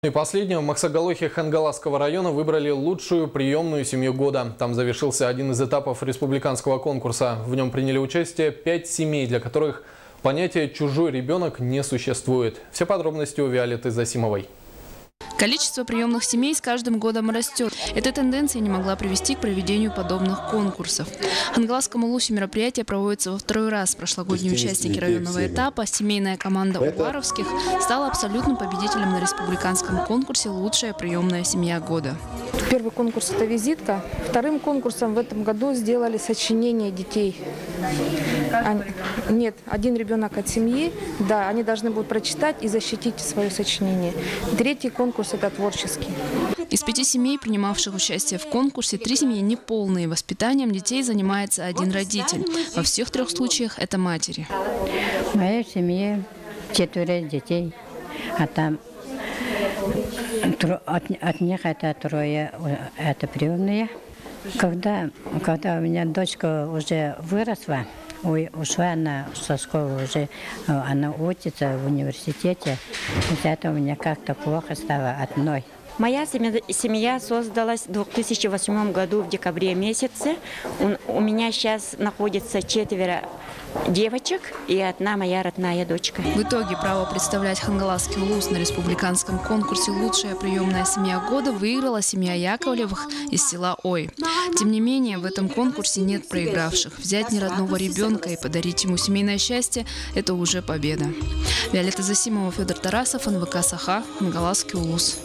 И последнего в Максагалохе Хангаласского района выбрали лучшую приемную семью года. Там завершился один из этапов республиканского конкурса. В нем приняли участие 5 семей, для которых понятие «чужой ребенок» не существует. Все подробности у Виолетты Засимовой. Количество приемных семей с каждым годом растет. Эта тенденция не могла привести к проведению подобных конкурсов. В Хангаласском улусе мероприятие проводится во второй раз. Прошлогодние участники районного этапа, семейная команда Уваровских, стала абсолютным победителем на республиканском конкурсе «Лучшая приемная семья года». Первый конкурс – это визитка. Вторым конкурсом в этом году сделали сочинение детей. Нет, один ребенок от семьи. Да, они должны будут прочитать и защитить свое сочинение. Третий конкурс – это творческий. Из 5 семей, принимавших участие в конкурсе, 3 семьи неполные. Воспитанием детей занимается один родитель. Во всех 3 случаях это матери. В моей семье 4 детей, а там от них это 3, это приемные. Когда у меня дочка уже выросла, ушла она со школы, уже она учится в университете, это у меня как-то плохо стало одной. Моя семья создалась в 2008 году в декабре месяце. У меня сейчас находится 4 девочек и 1 моя родная дочка. В итоге право представлять Хангаласский улус на республиканском конкурсе «Лучшая приемная семья года» выиграла семья Яковлевых из села Ой. Тем не менее, в этом конкурсе нет проигравших. Взять неродного ребенка и подарить ему семейное счастье – это уже победа. Виолетта Засимова, Федор Тарасов, НВК Саха, Хангаласский улус.